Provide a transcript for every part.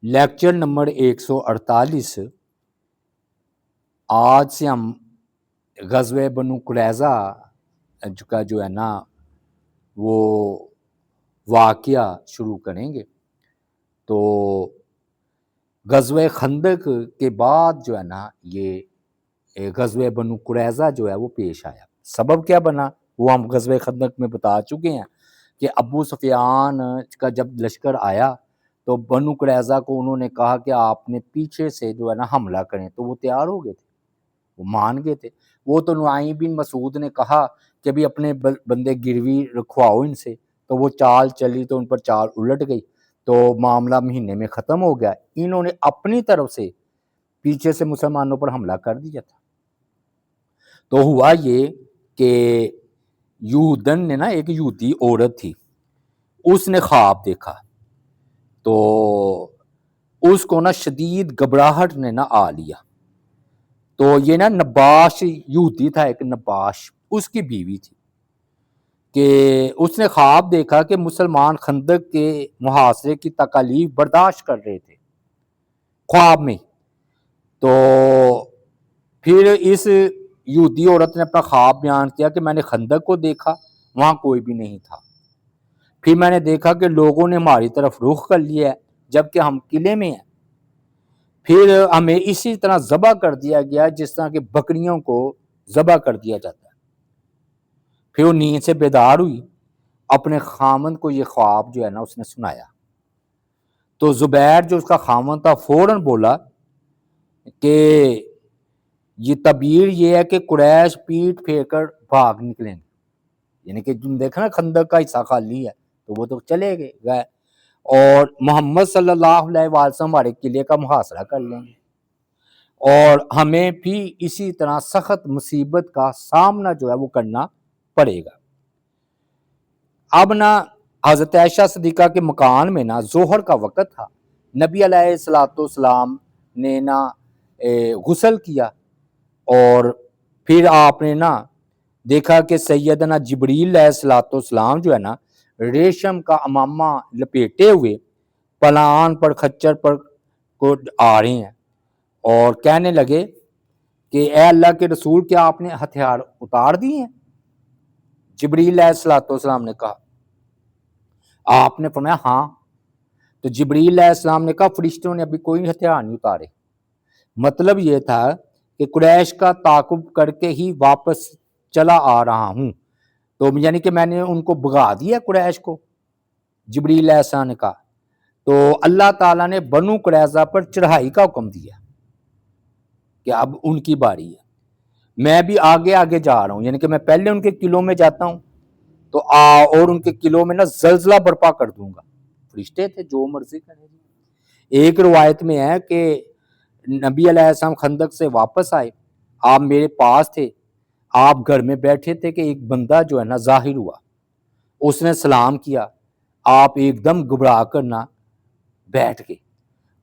Lecture number 148۔ آج سے ہم غزوہ بنو قریظہ کا جو ہے نا وہ واقعہ شروع کریں گے۔ تو غزوہ خندق کے بعد جو ہے نا یہ غزوہ بنو قریظہ جو ہے وہ پیش آیا۔ سبب کیا بنا وہ ہم غزوہ خندق میں بتا چکے ہیں کہ ابو سفیان کا جب لشکر آیا تو بنو قریظہ کو انہوں نے کہا کہ آپ نے پیچھے سے جو ہے نا حملہ کریں، تو وہ تیار ہو گئے تھے، وہ مان گئے تھے۔ وہ تو نعیم بن مسعود نے کہا کہ بھی اپنے بندے گروی رکھواؤ ان سے، تو وہ چال چلی تو ان پر چال الٹ گئی، تو معاملہ مہینے میں ختم ہو گیا۔ انہوں نے اپنی طرف سے پیچھے سے مسلمانوں پر حملہ کر دیا تھا۔ تو ہوا یہ کہ یہودن نے نا، ایک یہودی عورت تھی، اس نے خواب دیکھا، تو اس کو نا شدید گھبراہٹ نے نا آ لیا۔ تو یہ نا نباش یہودی تھا، ایک نباش اس کی بیوی تھی، کہ اس نے خواب دیکھا کہ مسلمان خندق کے محاصرے کی تکالیف برداشت کر رہے تھے خواب میں۔ تو پھر اس یہودی عورت نے اپنا خواب بیان کیا کہ میں نے خندق کو دیکھا، وہاں کوئی بھی نہیں تھا۔ پھر میں نے دیکھا کہ لوگوں نے ہماری طرف رخ کر لیا ہے جبکہ ہم قلعے میں ہیں۔ پھر ہمیں اسی طرح ذبح کر دیا گیا جس طرح کہ بکریوں کو ذبح کر دیا جاتا ہے۔ پھر وہ نیند سے بیدار ہوئی، اپنے خامند کو یہ خواب جو ہے نا اس نے سنایا۔ تو زبیر جو اس کا خامند تھا فوراً بولا کہ یہ تعبیر یہ ہے کہ قریش پیٹ پھیر کر بھاگ نکلیں گے، یعنی کہ تم دیکھا نا خندق کا حصہ خالی ہے تو وہ تو چلے گئے، اور محمد صلی اللہ علیہ وسلم ہمارے قلعے کا محاصرہ کر لیں گے، اور ہمیں بھی اسی طرح سخت مصیبت کا سامنا جو ہے وہ کرنا پڑے گا۔ اب نا حضرت عائشہ صدیقہ کے مکان میں نا ظہر کا وقت تھا، نبی علیہ السلام نے نا غسل کیا، اور پھر آپ نے نا دیکھا کہ سیدنا جبریل علیہ السلام جو ہے نا ریشم کا امامہ لپیٹے ہوئے پلان پر خچر پر کو آ رہے ہیں، اور کہنے لگے کہ اے اللہ کے رسول کیا آپ نے ہتھیار اتار دیے ہیں؟ جبریل علیہ السلام نے کہا، آپ نے فرمایا ہاں۔ تو جبریل علیہ السلام نے کہا فرشتوں نے ابھی کوئی ہتھیار نہیں اتارے۔ مطلب یہ تھا کہ قریش کا تعاقب کر کے ہی واپس چلا آ رہا ہوں، تو یعنی کہ میں نے ان کو بھگا دیا قریش کو، جبریل علیہ السلام نے کہا۔ تو اللہ تعالیٰ نے بنو قریظہ پر چڑھائی کا حکم دیا کہ اب ان کی باری ہے، میں بھی آگے آگے جا رہا ہوں، یعنی کہ میں پہلے ان کے قلعوں میں جاتا ہوں تو اور ان کے قلعوں میں نا زلزلہ برپا کر دوں گا۔ فرشتے تھے جو مرضی کریں۔ ایک روایت میں ہے کہ نبی علیہ السلام خندق سے واپس آئے، آپ میرے پاس تھے، آپ گھر میں بیٹھے تھے کہ ایک بندہ جو ہے نا ظاہر ہوا، اس نے سلام کیا، آپ ایک دم گھبرا کر نہ بیٹھ گئے،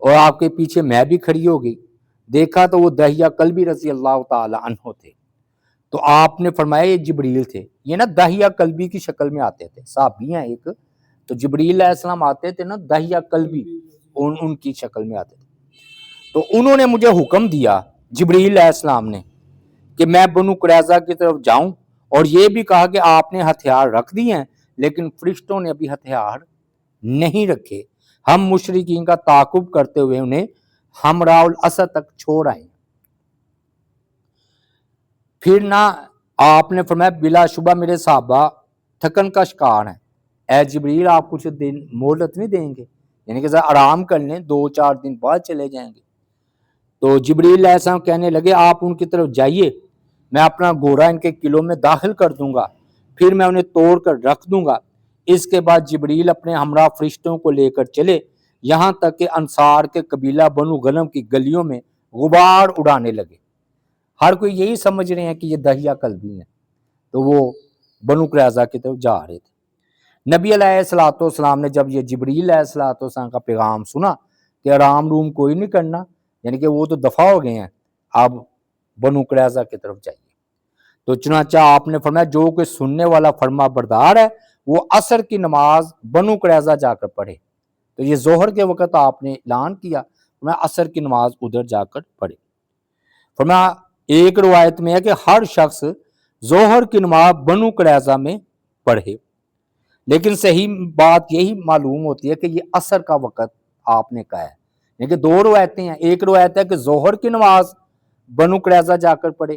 اور آپ کے پیچھے میں بھی کھڑی ہو گئی، دیکھا تو وہ دحیہ کلبی رضی اللہ تعالی عنہ تھے۔ تو آپ نے فرمایا یہ جبریل تھے، یہ نا دحیہ کلبی کی شکل میں آتے تھے، صحابی ہیں ایک، تو جبریل علیہ السلام آتے تھے نا دحیہ کلبی ان کی شکل میں آتے تھے۔ تو انہوں نے مجھے حکم دیا جبریل علیہ السلام نے کہ میں بنو قریظہ کی طرف جاؤں، اور یہ بھی کہا کہ آپ نے ہتھیار رکھ دیے ہیں لیکن فرشتوں نے ابھی ہتھیار نہیں رکھے، ہم مشرکین کا تعاقب کرتے ہوئے انہیں ہمراہ الاسد تک چھوڑ آئے۔ پھر نہ آپ نے فرمایا بلا شبہ میرے صحابہ تھکن کا شکار ہیں، اے جبریل آپ کچھ دن مہلت نہیں دیں گے، یعنی کہ ذرا آرام کر لیں، 2-4 دن بعد چلے جائیں گے۔ تو جبریل علیہ السلام کہنے لگے آپ ان کی طرف جائیے، میں اپنا گھوڑا ان کے قلعوں میں داخل کر دوں گا، پھر میں انہیں توڑ کر رکھ دوں گا۔ اس کے بعد جبریل اپنے ہمراہ فرشتوں کو لے کر چلے، یہاں تک کہ انصار کے قبیلہ بنو غنم کی گلیوں میں غبار اڑانے لگے۔ ہر کوئی یہی سمجھ رہے ہیں کہ یہ دحیہ کلبی ہیں، تو وہ بنو قریظہ کی طرف جا رہے تھے۔ نبی علیہ السلام نے جب یہ جبریل علیہ السلام کا پیغام سنا کہ آرام روم کوئی نہیں کرنا، یعنی کہ وہ تو دفع ہو گئے ہیں، اب بنو قریظہ کی طرف جائیے، تو چنانچہ آپ نے فرمایا جو کہ سننے والا فرما بردار ہے وہ عصر کی نماز بنو قریظہ جا کر پڑھے۔ تو تو یہ ظہر کے وقت آپ نے اعلان کیا، میں عصر کی نماز ادھر جا کر پڑھے۔ فرمایا ایک روایت میں ہے کہ ہر شخص ظہر کی نماز بنو قریظہ میں پڑھے، لیکن صحیح بات یہی معلوم ہوتی ہے کہ یہ عصر کا وقت آپ نے کہا ہے، یعنی کہ دو روایتیں ہیں، ایک روایت ہے کہ ظہر کی نماز بنو قریظہ جا کر پڑھے،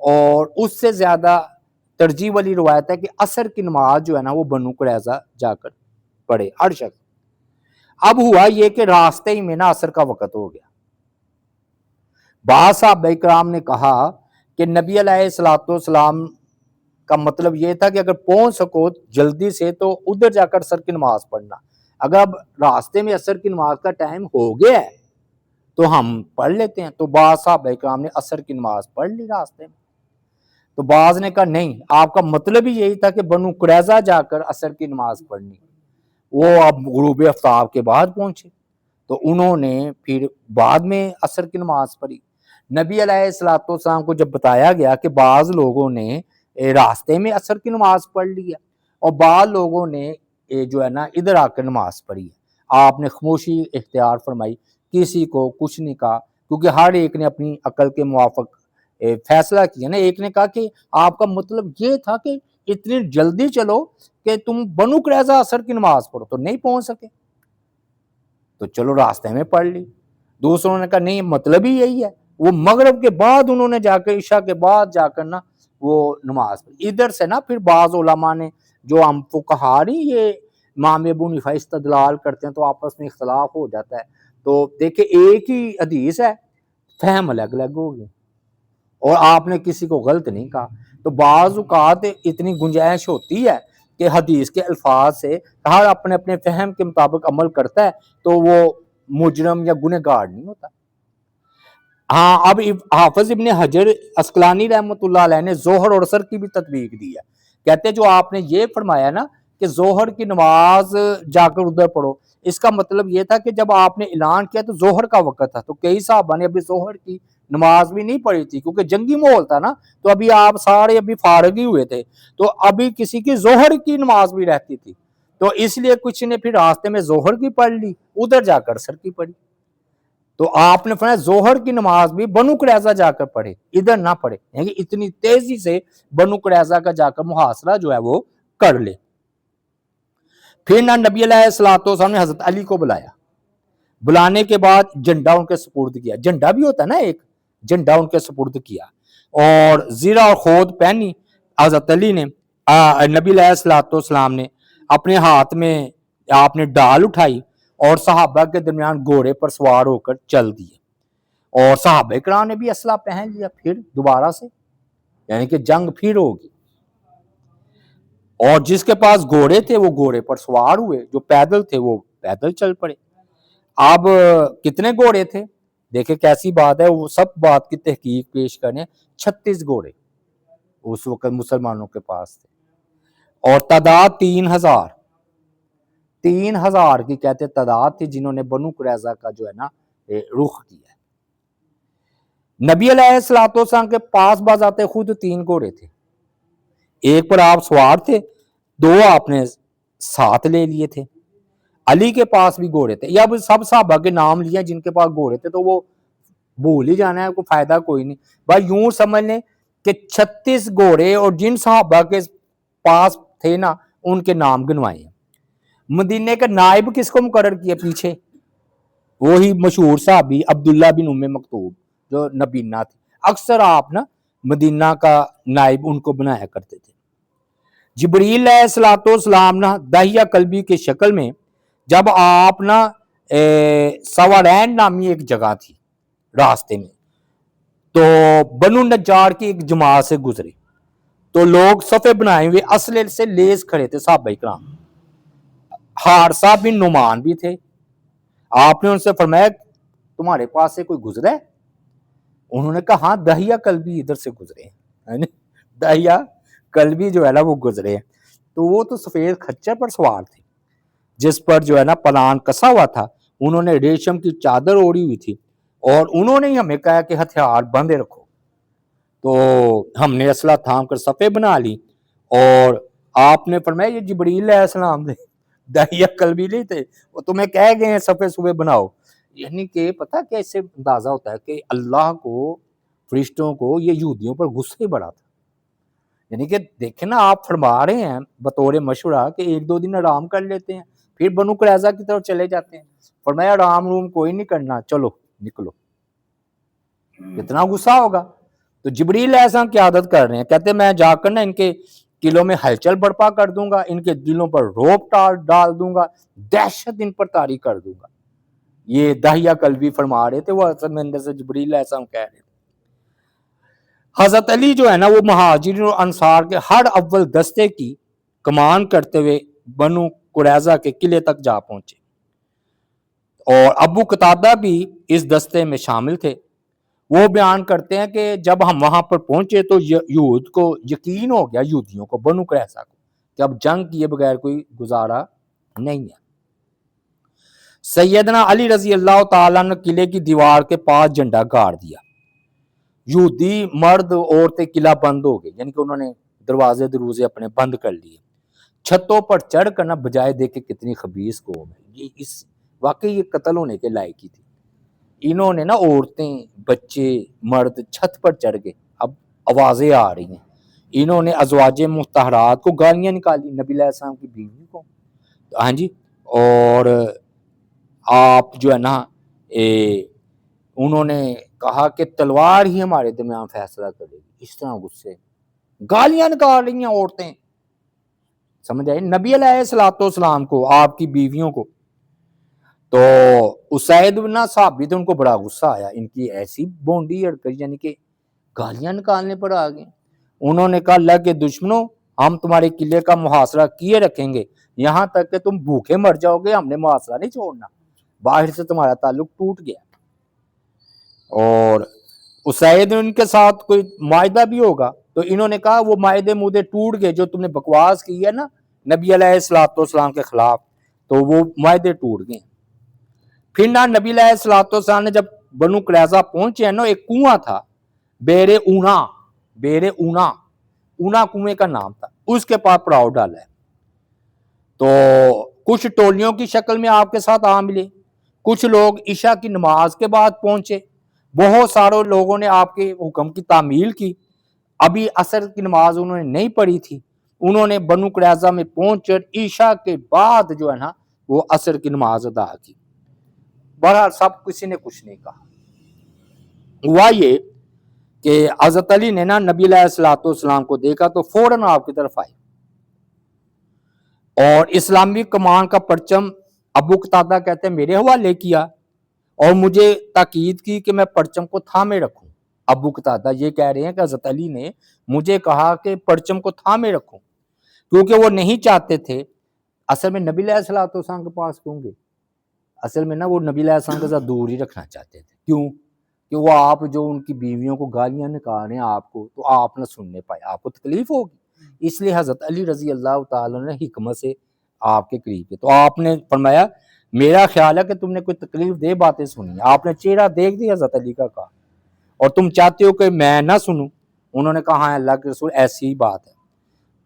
اور اس سے زیادہ ترجیح والی روایت ہے کہ عصر کی نماز جو ہے نا وہ بنو قریظہ جا کر پڑھے ہر شخص۔ اب ہوا یہ کہ راستے ہی میں نا عصر کا وقت ہو گیا۔ بعض صحابہ کرام نے کہا کہ نبی علیہ الصلوۃ والسلام کا مطلب یہ تھا کہ اگر پہنچ سکو جلدی سے تو ادھر جا کر عصر کی نماز پڑھنا، اگر اب راستے میں عصر کی نماز کا ٹائم ہو گیا ہے تو ہم پڑھ لیتے ہیں۔ تو بعض صحابہ کرام نے عصر کی نماز پڑھ لی راستے میں، تو بعض نے کہا نہیں، آپ کا مطلب ہی یہی تھا کہ بنو قریظہ جا کر عصر کی نماز پڑھنی، وہ اب غروب آفتاب کے بعد پہنچے تو انہوں نے پھر بعد میں عصر کی نماز پڑھی۔ نبی علیہ الصلوۃ والسلام کو جب بتایا گیا کہ بعض لوگوں نے راستے میں عصر کی نماز پڑھ لی ہے اور بعض لوگوں نے جو ہے نا ادھر آ کر نماز پڑھی ہے، آپ نے خاموشی اختیار فرمائی، کسی کو کچھ نہیں کہا، کیونکہ ہر ایک نے اپنی عقل کے موافق فیصلہ کیا نا۔ ایک نے کہا کہ آپ کا مطلب یہ تھا کہ اتنی جلدی چلو کہ تم بنو قریظہ عصر کی نماز پڑھو، تو نہیں پہنچ سکے تو چلو راستے میں پڑھ لی۔ دوسروں نے کہا نہیں، مطلب ہی یہی ہے، وہ مغرب کے بعد انہوں نے جا کے عشاء کے بعد جا کر نا وہ نماز پڑھی۔ ادھر سے نا پھر بعض علماء نے جو ہم فقہا نہیں یہ امام ابو حنیفہ استدلال کرتے ہیں تو آپس میں اختلاف ہو جاتا ہے، تو دیکھیں ایک ہی حدیث ہے، فہم الگ الگ ہوگی اور آپ نے کسی کو غلط نہیں کہا۔ تو بعض اوقات اتنی گنجائش ہوتی ہے کہ حدیث کے الفاظ سے ہر اپنے اپنے فہم کے مطابق عمل کرتا ہے تو وہ مجرم یا گنہگار نہیں ہوتا۔ ہاں، اب حافظ ابن حجر عسقلانی رحمۃ اللہ علیہ نے ظہر اور عصر کی بھی تطبیق دی ہے، کہتے ہیں جو آپ نے یہ فرمایا نا کہ ظہر کی نماز جا کر ادھر پڑھو، اس کا مطلب یہ تھا کہ جب آپ نے اعلان کیا تو ظہر کا وقت تھا، تو کئی صحابہ نے ابھی ظہر کی نماز بھی نہیں پڑھی تھی کیونکہ جنگی ماحول تھا نا، تو ابھی آپ سارے ابھی فارغ ہی ہوئے تھے، تو ابھی کسی کی ظہر کی نماز بھی رہتی تھی، تو اس لیے کچھ نے پھر راستے میں ظہر کی پڑھ لی، ادھر جا کر عصر کی پڑھی۔ تو آپ نے فرمایا ظہر کی نماز بھی بنو قریظہ جا کر پڑھے، ادھر نہ پڑھے، یعنی اتنی تیزی سے بنو قریظہ کا جا کر محاصرہ جو ہے وہ کر لے۔ پھر نہ نبی علیہ الصلوۃ والسلام نے حضرت علی کو بلایا، بلانے کے بعد جھنڈا ان کے سپرد کیا، جھنڈا بھی ہوتا ہے نا ایک، جھنڈا ان کے سپرد کیا اور زیرہ اور خود پہنی حضرت علی نے، نبی علیہ الصلوۃ والسلام نے اپنے ہاتھ میں آپ نے ڈال اٹھائی اور صحابہ کے درمیان گھوڑے پر سوار ہو کر چل دیے، اور صحابہ کرام نے بھی اسلحہ پہن لیا پھر دوبارہ سے، یعنی کہ جنگ پھر ہوگی، اور جس کے پاس گھوڑے تھے وہ گھوڑے پر سوار ہوئے، جو پیدل تھے وہ پیدل چل پڑے۔ اب کتنے گھوڑے تھے دیکھیں کیسی بات ہے، وہ سب بات کی تحقیق پیش کرنے، 36 گھوڑے اس وقت مسلمانوں کے پاس تھے، اور تعداد 3000 کی کہتے تعداد تھی جنہوں نے بنو قریظہ کا جو ہے نا رخ کیا ہے۔ نبی علیہ الصلوۃ والسلام کے پاس بذات خود 3 گھوڑے تھے، ایک پر آپ سوار تھے، 2 آپ نے ساتھ لے لیے تھے، علی کے پاس بھی گھوڑے تھے، یا اب سب صحابہ کے نام لیے جن کے پاس گھوڑے تھے تو وہ بھول ہی جانا ہے، کوئی فائدہ کوئی نہیں، بھائی یوں سمجھ لیں کہ 36 گھوڑے اور جن صحابہ کے پاس تھے نا ان کے نام گنوائے ہیں۔ مدینے کا نائب کس کو مقرر کیا پیچھے؟ وہی مشہور صحابی عبداللہ بن ام مکتوم جو نبینا تھے، اکثر آپ نا مدینہ کا نائب ان کو بنایا کرتے تھے۔ جبریل علیہ الصلوۃ والسلام نا داہیہ قلبی کے شکل میں جب آپ نا سوارین نامی ایک جگہ تھی راستے میں، تو بنو نجار کی ایک جماعت سے گزرے، تو لوگ صفے بنائے ہوئے اسلحے سے لیس کھڑے تھے، صحابہ کرام، حارثہ بن نعمان بھی تھے۔ آپ نے ان سے فرمایا تمہارے پاس سے کوئی گزرا ہے؟ انہوں نے کہا ہاں داہیہ قلبی ادھر سے گزرے ہیں، داہیہ قلبی جو ہے نا وہ گزرے ہیں، تو وہ تو سفید خچر پر سوار تھے جس پر جو ہے نا پلان کسا ہوا تھا، انہوں نے ریشم کی چادر اوڑی ہوئی تھی، اور انہوں نے ہی ہمیں کہا کہ ہتھیار باندھے رکھو، تو ہم نے اسلحہ تھام کر صفے بنا لی، اور آپ نے فرمایا یہ جبریل علیہ السلام تھے، داہیہ قلبی نہیں تھے، وہ تمہیں کہہ گئے ہیں صفے صبح بناؤ. یعنی کہ پتہ کیا اس سے اندازہ ہوتا ہے کہ اللہ کو، فرشتوں کو یہ یہودیوں پر غصہ ہی بڑا تھا. یعنی کہ دیکھیں نا، آپ فرما رہے ہیں بطور مشورہ کہ 1-2 دن آرام کر لیتے ہیں، پھر بنو قریظہ کی طرف چلے جاتے ہیں. فرمایا آرام روم کوئی نہیں کرنا، چلو نکلو. کتنا غصہ ہوگا. تو جبریل علیہ السلام کی عادت کر رہے ہیں، کہتے ہیں میں جا کر نا ان کے دلوں میں ہلچل برپا کر دوں گا، ان کے دلوں پر روب ڈال دوں گا، دہشت ان پر طاری کر دوں گا. یہ داہیہ قلبی فرما رہے تھے، وہ اصل میں اندر سے جبریل علیہ السلام کہہ رہے تھے. حضرت علی جو ہے نا وہ مہاجرین اور انصار کے ہر اول دستے کی کمان کرتے ہوئے بنو قریظہ کے قلعے تک جا پہنچے، اور ابو قتادہ بھی اس دستے میں شامل تھے. وہ بیان کرتے ہیں کہ جب ہم وہاں پر پہنچے تو یہود کو یقین ہو گیا، یہودیوں کو، بنو قریظہ کو، کہ اب جنگ کیے بغیر کوئی گزارا نہیں ہے. سیدنا علی رضی اللہ تعالیٰ نے قلعے کی دیوار کے پاس جھنڈا گاڑ دیا. یہودی مرد عورتیں قلعہ بند ہو گئے، یعنی کہ انہوں نے دروازے دروازے اپنے بند کر لیے. چھتوں پر چڑھ کر نہ بجائے دیکھے کتنی خبیث قوم ہے یہ، اس واقعی یہ قتل ہونے کے لائق ہی تھی. انہوں نے نا عورتیں، بچے، مرد چھت پر چڑھ گئے. اب آوازیں آ رہی ہیں، انہوں نے ازواج مطہرات کو گالیاں نکالی، نبی علیہ السلام کی بیوی کو. ہاں جی. اور آپ جو ہے نا انہوں نے کہا کہ تلوار ہی ہمارے درمیان فیصلہ کرے گی. اس طرح غصے، گالیاں نکال رہی ہیں عورتیں، سمجھ آئے نبی علیہ السلام کو، آپ کی بیویوں کو. تو اسید بن ثابت ان کو بڑا غصہ آیا، ان کی ایسی بونڈی اڑکئی، یعنی کہ گالیاں نکالنے پر آ گئے. انہوں نے کہا اللہ کے دشمنوں، ہم تمہارے قلعے کا محاصرہ کیے رکھیں گے یہاں تک کہ تم بھوکے مر جاؤ گے، ہم نے محاصرہ نہیں چھوڑنا. باہر سے تمہارا تعلق ٹوٹ گیا. اور اسید ان کے ساتھ کوئی معاہدہ بھی ہوگا، تو انہوں نے کہا وہ معاہدے مودے ٹوٹ گئے، جو تم نے بکواس کی ہے نا نبی علیہ السلام کے خلاف، تو وہ معاہدے ٹوٹ گئے. پھر نہ نبی علیہ السلام نے جب بنو قریظہ پہنچے ہیں نا، ایک کنواں تھا بیر اونا کنویں کا نام تھا، اس کے پاس پڑاؤ ڈالا ہے. تو کچھ ٹولیوں کی شکل میں آپ کے ساتھ آ ملے، کچھ لوگ عشاء کی نماز کے بعد پہنچے، بہت سارے لوگوں نے آپ کے حکم کی تعمیل کی. ابھی عصر کی نماز انہوں نے نہیں پڑھی تھی، انہوں نے بنو قریظہ میں پہنچ کر عشاء کے بعد جو ہے نا وہ عصر کی نماز ادا کی. بہرحال سب کسی نے کچھ نہیں کہا. ہوا یہ کہ حضرت علی نے نا نبی علیہ السلام کو دیکھا تو فوراً آپ کی طرف آئے، اور اسلامی کمان کا پرچم ابو قتادہ کہتے ہیں میرے حوالے کیا، اور مجھے تاکید کی کہ میں پرچم کو تھامے رکھوں. ابو قتادہ یہ کہہ رہے ہیں کہ حضرت علی نے مجھے کہا کہ پرچم کو تھامے رکھوں، کیونکہ وہ نہیں چاہتے تھے. اصل میں نبی علیہ السلام کے پاس کیوں گے؟ اصل میں نا وہ نبی علیہ السلام کے ساتھ دور ہی رکھنا چاہتے تھے. کیوں؟ کہ وہ آپ جو ان کی بیویوں کو گالیاں نکال رہے ہیں آپ کو، تو آپ نہ سننے پائے، آپ کو تکلیف ہوگی. اس لیے حضرت علی رضی اللہ تعالیٰ نے حکمت سے آپ کے قریب ہے. تو آپ نے فرمایا میرا خیال ہے کہ تم نے کوئی تکلیف دہ باتیں سنی. آپ نے چہرہ دیکھ دیا حضرت علی کا کہا، اور تم چاہتے ہو کہ میں نہ سنوں. انہوں نے کہا ہاں اللہ کے رسول ایسی ہی بات ہے،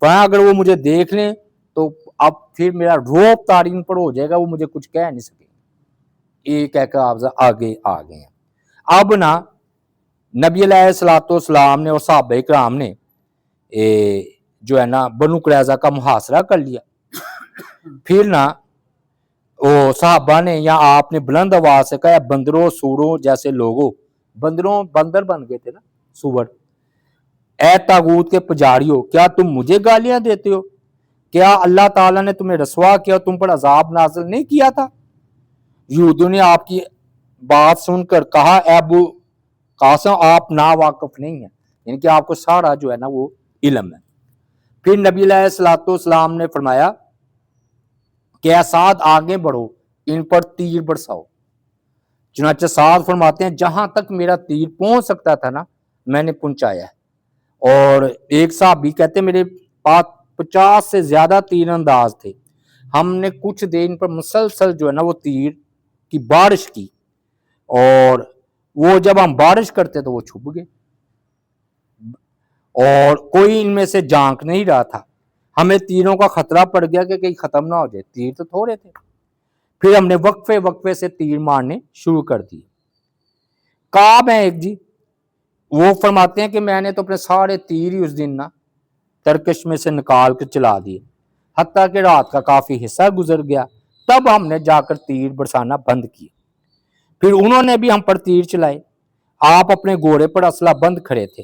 فرمایا اگر وہ مجھے دیکھ لیں تو اب پھر میرا روب تارین پر ہو جائے گا، وہ مجھے کچھ کہہ نہیں سکے. یہ کہہ کر آپ آگے آ گئے ہیں. اب نا نبی علیہ السلام نے اور صحابہ کرام نے جو ہے نا بنو قریظہ کا محاصرہ کر لیا. پھر نا وہ صحابہ نے یا آپ نے بلند آواز سے کہا بندروں سوروں جیسے لوگوں، بندر بن گئے تھے نا سور، اے طاغوت کے پجاریوں، کیا تم مجھے گالیاں دیتے ہو؟ کیا اللہ تعالیٰ نے تمہیں رسوا کیا، تم پر عذاب نازل نہیں کیا تھا؟ یہودیوں نے آپ کی بات سن کر کہا اے ابو قاسم آپ نا واقف نہیں ہیں، یعنی کہ آپ کو سارا جو ہے نا وہ علم ہے. پھر نبی علیہ السلام نے فرمایا کہ اے سعد آگے بڑھو، ان پر تیر برساؤ. چنانچہ سعد فرماتے ہیں جہاں تک میرا تیر پہنچ سکتا تھا نا میں نے پہنچایا ہے. اور ایک صحابی کہتے ہیں میرے پاس 50 سے زیادہ تیر انداز تھے، ہم نے کچھ دیر پر مسلسل جو ہے نا وہ تیر کی بارش کی، اور وہ جب ہم بارش کرتے تو وہ چھپ گئے، اور کوئی ان میں سے جانک نہیں رہا تھا. ہمیں تیروں کا خطرہ پڑ گیا کہ کہیں ختم نہ ہو جائے، تیر تو تھوڑے تھے، پھر ہم نے وقفے سے تیر مارنے شروع کر دیے۔ کعب ہے ایک جی، وہ فرماتے ہیں کہ میں نے تو اپنے سارے تیر ہی اس دن نا ترکش میں سے نکال کے چلا دیے، حتیٰ کہ رات کا کافی حصہ گزر گیا، تب ہم نے جا کر تیر برسانا بند کیے۔ پھر انہوں نے بھی ہم پر تیر چلائے۔ آپ اپنے گھوڑے پر اسلحہ بند کھڑے تھے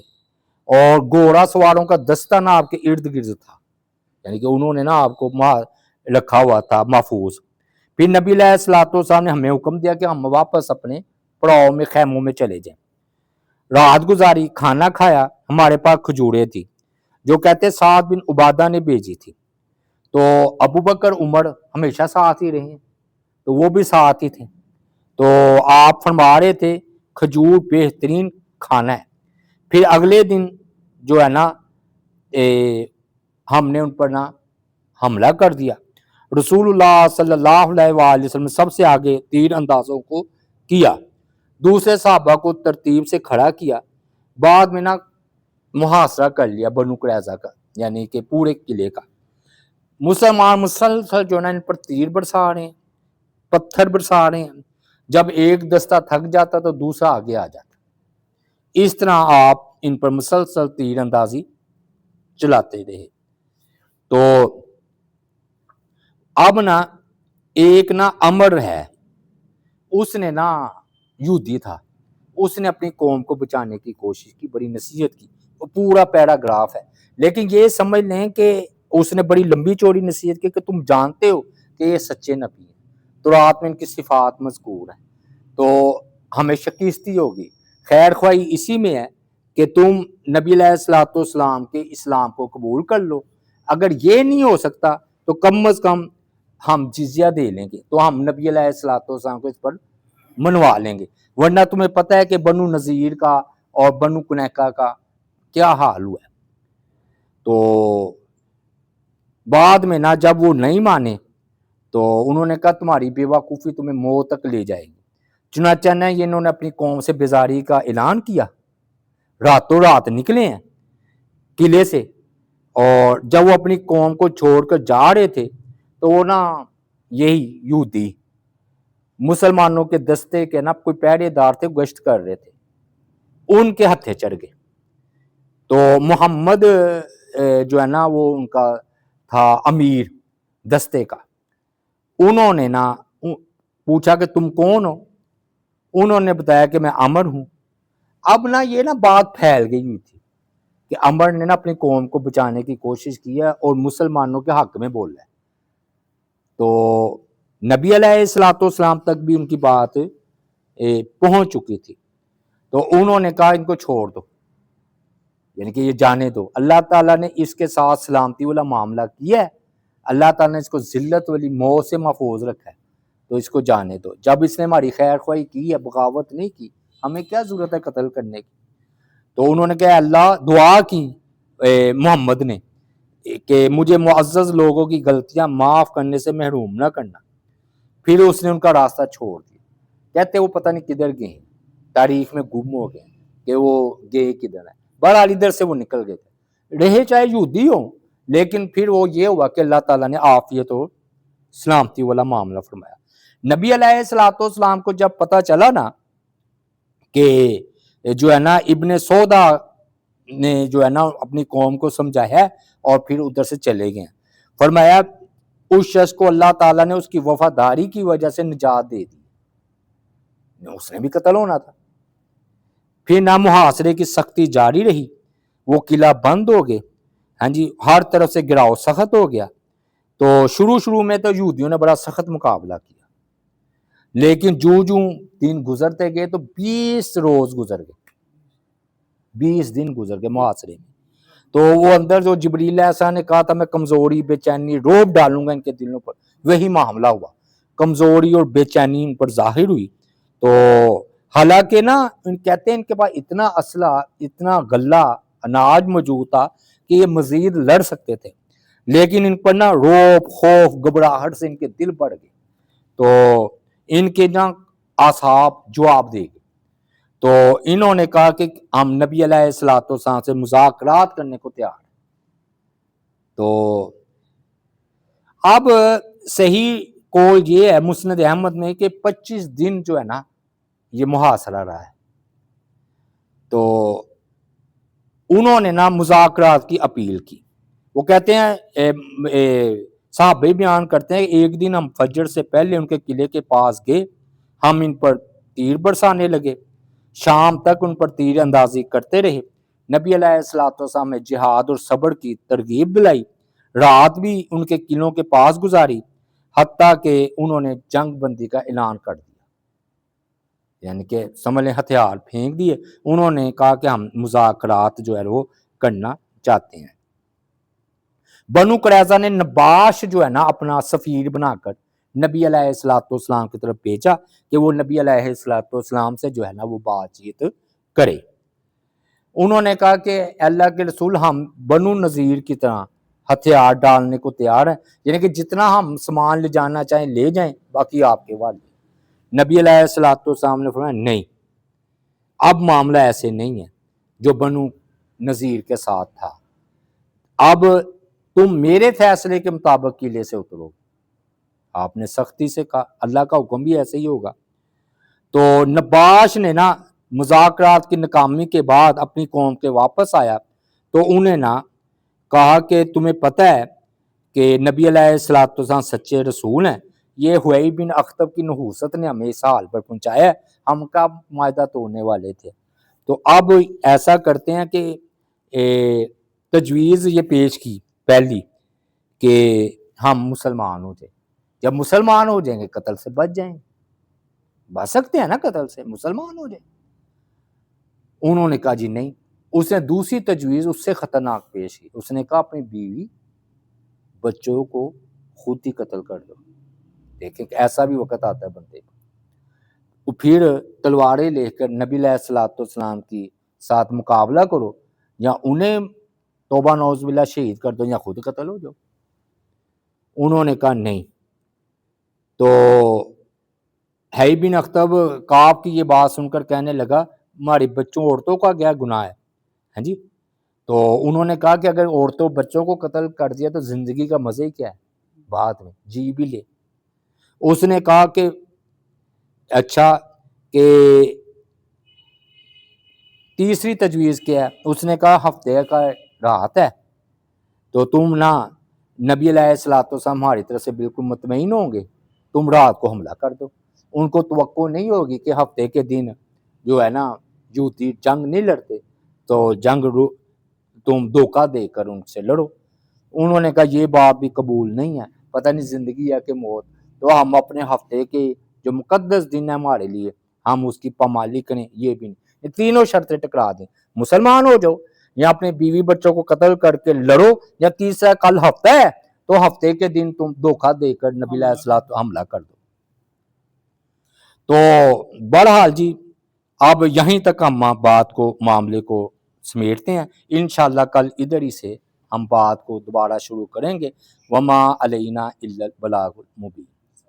اور گھوڑا سواروں کا دستہ نا آپ کے ارد گرد تھا، یعنی کہ انہوں نے نا آپ کو رکھا ہوا تھا محفوظ۔ پھر نبی علیہ الصلوۃ والسلام نے ہمیں حکم دیا کہ ہم واپس اپنے پڑاؤ میں خیموں میں چلے جائیں۔ رات گزاری، کھانا کھایا، ہمارے پاس کھجوریں تھی جو کہتے سعد بن عبادہ نے بھیجی تھی، تو ابو بکر عمر ہمیشہ ساتھ ہی رہے، تو وہ بھی ساتھ ہی تھے، تو آپ فرما رہے تھے کھجور بہترین کھانا ہے۔ پھر اگلے دن جو ہے نا ہم نے ان پر نا حملہ کر دیا۔ رسول اللہ صلی اللہ علیہ وآلہ وسلم سب سے آگے تیر اندازوں کو کیا، دوسرے صحابہ کو ترتیب سے کھڑا کیا، بعد میں نا محاصرہ کر لیا بنو قریظہ کا، یعنی کہ پورے قلعے کا۔ مسلمان مسلسل جو ہے نا ان پر تیر برسا رہے ہیں، پتھر برسا رہے ہیں، جب ایک دستہ تھک جاتا تو دوسرا آگے آ جاتا، اس طرح آپ ان پر مسلسل تیر اندازی چلاتے رہے۔ تو اب نا ایک نا امر ہے، اس نے نا یہودی تھا، اس نے اپنی قوم کو بچانے کی کوشش کی، بڑی نصیحت کی، وہ پورا پیراگراف ہے، لیکن یہ سمجھ لیں کہ اس نے بڑی لمبی چوڑی نصیحت کی کہ تم جانتے ہو کہ یہ سچے نبی ہیں، تو رات میں ان کی صفات مذکور ہیں، تو ہمیں شکستگی ہوگی۔ خیر خواہی اسی میں ہے کہ تم نبی علیہ الصلوۃ والسلام کے اسلام کو قبول کر لو، اگر یہ نہیں ہو سکتا تو کم از کم ہم جزیہ دے لیں گے، تو ہم نبی علیہ الصلوۃ والسلام کو اس پر منوا لیں گے، ورنہ تمہیں پتہ ہے کہ بنو نذیر کا اور بنو قنیقہ کا کیا حال ہوا ہے۔ تو بعد میں نا جب وہ نہیں مانے تو انہوں نے کہا تمہاری بے وقوفی تمہیں موت تک لے جائے گی، چنانچہ انہوں نے اپنی قوم سے بیزاری کا اعلان کیا، راتوں رات نکلے ہیں قلعے سے، اور جب وہ اپنی قوم کو چھوڑ کر جا رہے تھے تو وہ نا یہی یہودی مسلمانوں کے دستے کے نا کوئی پہرے دار تھے، گشت کر رہے تھے، ان کے ہتھے چڑھ گئے، تو محمد جو ہے نا وہ ان کا تھا امیر دستے کا، انہوں نے نا پوچھا کہ تم کون ہو، انہوں نے بتایا کہ میں عمر ہوں۔ اب نا یہ نا بات پھیل گئی ہوئی تھی کہ عمر نے نا اپنی قوم کو بچانے کی کوشش کی ہے اور مسلمانوں کے حق میں بول رہا ہے، تو نبی علیہ الصلوۃ والسلام تک بھی ان کی بات پہنچ چکی تھی، تو انہوں نے کہا ان کو چھوڑ دو، یعنی کہ یہ جانے دو، اللہ تعالیٰ نے اس کے ساتھ سلامتی والا معاملہ کیا ہے، اللہ تعالیٰ نے اس کو ذلت والی موت سے محفوظ رکھا ہے، تو اس کو جانے دو، جب اس نے ہماری خیر خواہی کی ہے، بغاوت نہیں کی، ہمیں کیا ضرورت ہے قتل کرنے کی۔ تو انہوں نے کہا اللہ دعا کی محمد نے کہ مجھے معزز لوگوں کی غلطیاں معاف کرنے سے محروم نہ کرنا، پھر اس نے ان کا راستہ چھوڑ دیا، کہتے وہ پتہ نہیں کدھر گئے، تاریخ میں گم ہو گئے کہ وہ گئے کدھر ہے، بہرحال ادھر سے وہ نکل گئے تھے، رہے چاہے یہودی ہوں، لیکن پھر وہ یہ ہوا کہ اللہ تعالیٰ نے عافیت اور سلامتی والا معاملہ فرمایا۔ نبی علیہ الصلوۃ والسلام کو جب پتہ چلا نا کہ جو ہے نا ابن سودا نے جو ہے نا اپنی قوم کو سمجھا ہے اور پھر ادھر سے چلے گئے، فرمایا اس شخص کو اللہ تعالیٰ نے اس کی وفاداری کی وجہ سے نجات دے دی، اس نے بھی قتل ہونا تھا۔ پھر نہ محاصرے کی سختی جاری رہی، وہ قلعہ بند ہو گئے، ہاں جی، ہر طرف سے گراؤ سخت ہو گیا، تو شروع میں تو یہودیوں نے بڑا سخت مقابلہ کیا، لیکن جو دن گزرتے گئے تو 20 روز گزر گئے، 20 دن گزر گئے محاصرے میں، تو وہ اندر جو جبریل ایسا نے کہا تھا میں کمزوری بے چینی روب ڈالوں گا ان کے دلوں پر، وہی معاملہ ہوا، کمزوری اور بے چینی ان پر ظاہر ہوئی، تو حالانکہ نا کہتے ہیں ان کے پاس اتنا اسلحہ اتنا غلہ اناج موجود تھا کہ یہ مزید لڑ سکتے تھے، لیکن ان پر نا روب خوف گھبراہٹ سے ان کے دل بڑھ گئے، تو ان کے نا اعصاب جواب دے گئے، تو انہوں نے کہا کہ ہم نبی علیہ الصلوۃ والسلام سے مذاکرات کرنے کو تیار ہیں، تو اب صحیح قول یہ ہے مسند احمد میں کہ 25 دن جو ہے نا یہ محاصرہ رہا ہے. تو انہوں نے نا مذاکرات کی اپیل کی. وہ کہتے ہیں صحابہ بیان کرتے ہیں ایک دن ہم فجر سے پہلے ان کے قلعے کے پاس گئے, ہم ان پر تیر برسانے لگے, شام تک ان پر تیر اندازی کرتے رہے. نبی علیہ الصلوۃ والسلام نے جہاد اور صبر کی ترغیب دلائی, رات بھی ان کے قلعوں کے پاس گزاری, حتیٰ کہ انہوں نے جنگ بندی کا اعلان کر دیا, یعنی کہ سمجھ لیں ہتھیار پھینک دیے. انہوں نے کہا کہ ہم مذاکرات جو ہے وہ کرنا چاہتے ہیں. بنو قریظہ نے نباش جو ہے نا اپنا سفیر بنا کر نبی علیہ الصلوۃ والسلام کی طرف بھیجا کہ وہ نبی علیہ الصلوۃ والسلام سے جو ہے نا وہ بات چیت کرے. انہوں نے کہا کہ اللہ کے رسول ہم بنو نذیر کی طرح ہتھیار ڈالنے کو تیار ہیں, یعنی کہ جتنا ہم سامان لے جانا چاہیں لے جائیں, باقی آپ کے والے. نبی علیہ الصلوۃ والسلام نے فرمایا نہیں, اب معاملہ ایسے نہیں ہے جو بنو نذیر کے ساتھ تھا, اب تم میرے فیصلے کے مطابق قلعے سے اترو. آپ نے سختی سے کہا, اللہ کا حکم بھی ایسے ہی ہوگا. تو نباش نے نا مذاکرات کی ناکامی کے بعد اپنی قوم کے واپس آیا, تو انہیں نا کہا کہ تمہیں پتہ ہے کہ نبی علیہ الصلوۃ والسلام سچے رسول ہیں, یہ حویی بن اخطب کی نحوست نے ہمیں اس حال پر پہنچایا ہے, ہم کا معاہدہ توڑنے والے تھے. تو اب ایسا کرتے ہیں کہ تجویز یہ پیش کی پہلی کہ ہم مسلمان ہو جائیں, جب مسلمان ہو جائیں گے قتل سے بچ جائیں گے, بچ سکتے ہیں نا قتل سے, مسلمان ہو جائیں. انہوں نے کہا جی نہیں. اس نے دوسری تجویز اس سے خطرناک پیش کی, اس نے کہا اپنی بیوی بچوں کو خود ہی قتل کر دو. دیکھیں کہ ایسا بھی وقت آتا ہے بندے کو. پھر تلواریں لے کر نبی علیہ الصلوۃ والسلام کی ساتھ مقابلہ کرو, یا انہیں توبہ نعوذ باللہ شہید کر دو یا خود قتل ہو جاؤ. انہوں نے کہا نہیں. تو حویی بن اخطب کعب کی یہ بات سن کر کہنے لگا ہماری بچوں عورتوں کا کیا گناہ ہے, ہاں جی. تو انہوں نے کہا کہ اگر عورتوں بچوں کو قتل کر دیا تو زندگی کا مزے کیا ہے, بعد میں جی بھی لے. اس نے کہا کہ اچھا کہ تیسری تجویز کیا ہے. اس نے کہا ہفتے کا رات ہے تو تم نا نبی علیہ الصلوۃ والسلام ہماری طرف سے بالکل مطمئن ہوں گے, تم رات کو حملہ کر دو. ان کو توقع نہیں ہوگی کہ ہفتے کے دن جو ہے نا یوتی جنگ نہیں لڑتے, تو جنگ تم دھوکہ دے کر ان سے لڑو. انہوں نے کہا یہ بات بھی قبول نہیں ہے, پتہ نہیں زندگی ہے کہ موت, تو ہم اپنے ہفتے کے جو مقدس دن ہے ہمارے لیے ہم اس کی پامالی کریں, یہ بھی نہیں. یہ تینوں شرطیں ٹکرا دیں, مسلمان ہو جاؤ یا اپنے بیوی بچوں کو قتل کر کے لڑو, یا تیسرا کل ہفتہ ہے تو ہفتے کے دن تم دھوکہ دے کر نبی علیہ الصلوۃ حملہ کر دو. تو بہرحال جی اب یہیں تک ہم بات کو معاملے کو سمیٹتے ہیں. انشاءاللہ کل ادھر ہی سے ہم بات کو دوبارہ شروع کریں گے. وما علینا الا البلاغ المبین.